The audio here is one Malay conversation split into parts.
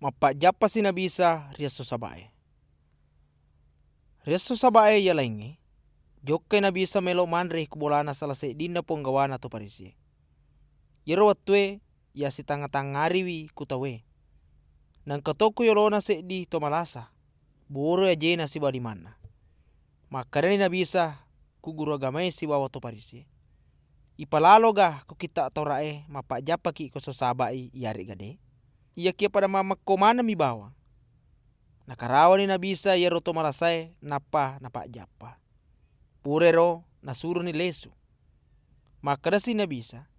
Mapa japa si nabisa ria susabae. Ria susabae ya lainge. Jokke nabisa melo manre kubolana salase dinda ponggawana to parisi. Yero watwe ya si tanga-tangariwi kutawe. Nang katoko yolona se di to malasa. Boro ya jena si balimana. Makarani nabisa ku guru agamai si wawa to parisi. Ipalalo ga ku kita torae mapa japa ki ko sosabai yari gade. Iya kia pada mama komana mi bawa. Nakarawa ni nabisa yero to malasai napa japa. Purero nasuru ni lesu. Maka si nabisa.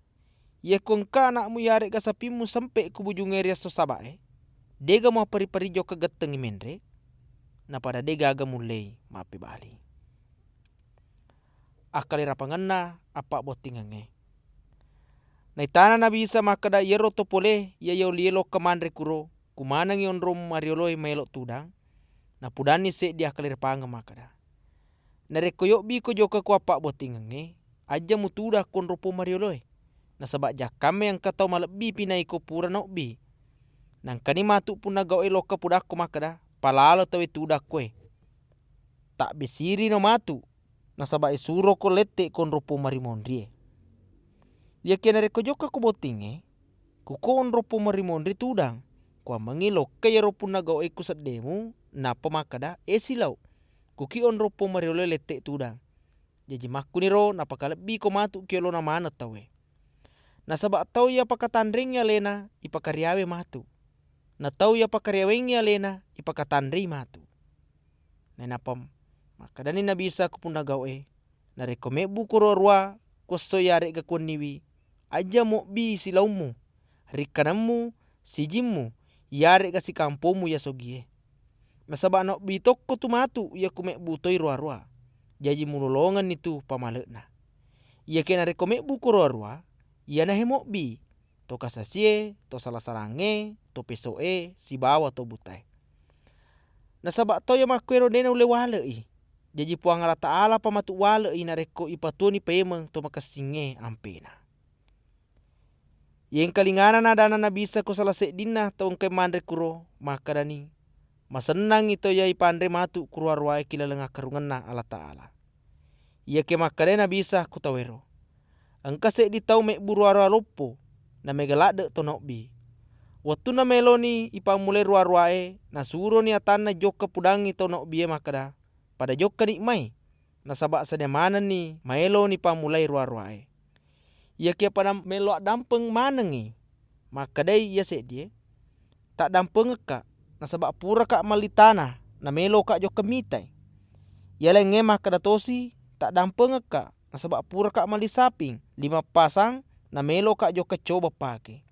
Ia kongka anakmu yari ga sapimu sampai ku bujung area sosabae. Dega mau pari-pari jo kegeteng imendre. Na pada dega aga mulai mape bali. Akali rapangena apa botingange. Naitana nabisa makada yero topole ya yolielo kamandre kuro. Kumanang yon rom marioloi melo tudang. Na pudani se dia akali rapanga makada. Narekoyo bi ko joka ko apa botingange. Aja mutuda kon ropo marioloi. Nasabak jakame yang katau malebi pinai ko pura no bi. Nang kani matu pun nagau eloka pudako makada. Palalo tawe tudak koe. Tak besiri no matu. Nasabak isuro ko lete kon ropo marimondrie. Ya kena reko joka ko botinge. Kuko on ropo marimondri tudang. Kwa mangilo kaya ropo nagau eku sedemu. Napa makada esilau. Kuki on ropo marioloi lete tudang. Jadi makuniro napa kalebi ko matu kiolo na mana tawe. Nasabak tau ya pakatandringnya lena ipakariawe matu. Na tau ya pakariawengnya lena ipakatandri matu. Nenapam makadani nabisa kupuna gawe. Narekome buku rorwa koso yare ga koniwi. Aja mo bi silaumu. Rikanamu sijimmu yare ga si kampomu ya sogie. Nasabak no bitok ko tumatu ya kume butoi roa-roa. Jadi mulolongan itu pamalena. Ia kena rekome buku roa-roa. Ia nahe mo bi. To kasasie, to salah-salange, to pesoe, si bawa to butai. Nasabak to ya makwero dena ule wale i. Jadi puang Allah Ta'ala pamatu wale i nareko ipatuani paemang to makasinge ampena. Yang kalingana na dana na bisa ko salah sedina to ungke mandre kuro makadani. Masenang ito ya ipandre matu kuro arwae kilalanga karungana Allah Ta'ala. Ia ke makadena bisa kutawero. Angka se di tau mek buru arwa lopo. Na megalade to nokbi. Waktu na meloni ipamule ruaruae na suro ni atana joka pudangi to nokbi makada. Pada joka ni mai. Nasabak sademana ni maelo ni pamulai ruaruae. Ia kia pada melo dampeng manengi. Makadai ia sedie. Tak dampeng ka. Nasabak pura ka malitana. Na melo ka joka mitai. Ia lenge makada tosi. Tak dampeng ka. Nasabak pura ka malisaping. 5 pasang. Na melo ka joka coba pake.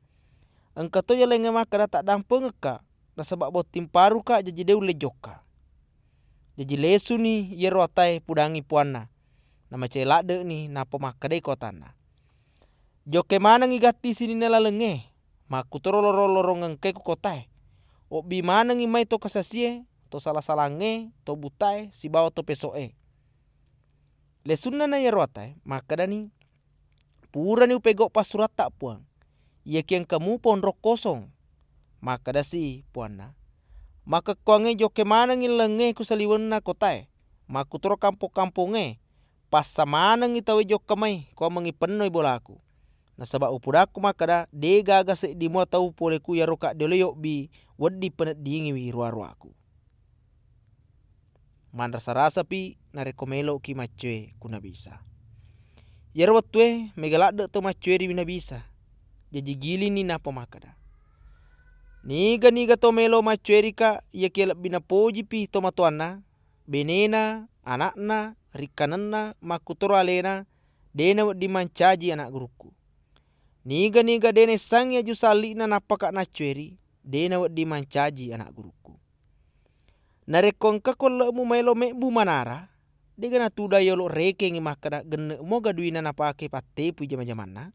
Engka to ya lenge makada tak dampeng ka. Nasabak botim paru ka jadi deu le joka. Jadi lesu ni yero atai pudangi puana. Nama celade ni napa makadai kotana. Joke mana ngigati sini nela lenge. Makutoro lorong ngengke ku kotai. Obi mana ngimai to kasasie. To salah-salange. To butai. Si bawa to pesoe. Lesuna na yero atai. Makadani. Pura ni upego pasurat tak puang. Ia kiang kamu pondok kosong. Maka dasi puana. Maka kuange joke mana ngilenge kusaliwana kotae. Maku toro kampo-kamponge. Pas samana ngitawe joka mai. Kau mengipenoi bolaku. Nasabak upudaku makada. Dega aga se di mua tau poleku ya roka doleyok bi. Wadi penet dingi wi ruaruaku. Man rasa-rasa pi narekomelo ki macwe kuna bisa. Yar watwe megalade to macweri wina bisa. Jadi gili ni napa makada. Niga to melo macweri ka ia kielap bina poji pi to matuana. Benena, anakna, rikanana, makutoro alena. Dena di mancaji anak guruku. Niga dene sang ya jusali na napa ka nachweri. Dena di mancaji anak guruku. Narekongka kolemu melo mebu manara. Dega na tuda yolo reke ngi makada gene moga duina na pake patepu jama-jamana.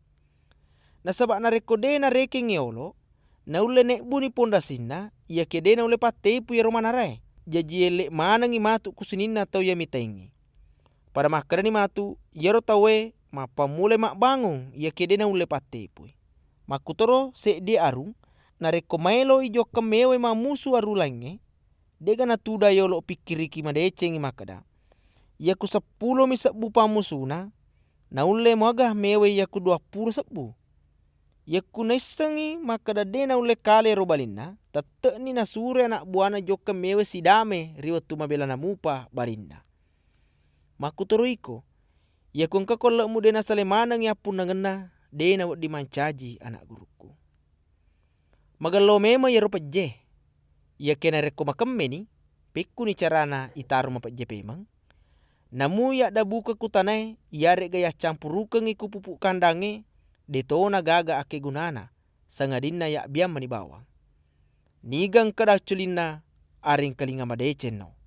Nasabak na rekode na reke ngi yolo. Na ule nek buni pondasina. Ia kede na ule patepu ya romana rai. Jaji elek mana ngi matu kusinina tau ya mitengi. Pada makada ni matu. Yaro tawe mapa mule mak bangung. Ia kede na ule patepu. Makutoro se di arung. nareko maelo ijo kemewe mamusu arulange dega natuda yolo pikiriki madecengi makada yaku 10 mi sebbu pamusuna na ule moagah mewe yaku 20 sebbu yaku nesengi makada dena ule kale robalinna tete ni nasure anak buana jo kemewe sidame riwatu mabela namupa barinda maku toruiko yaku engka kolle mudena salemanang ya pun nangena dena wadi mancaji anak guruku magalo mema ya ropeje ya kena reko makemme ni peku ni carana itaru mapeje pemang namu ya da buka kutanai yare gaya campuruke ngiku pupuk kandange detona gaga ake gunana sangadinna ya biam mani bawang nigang kada culina aring kalinga madecen no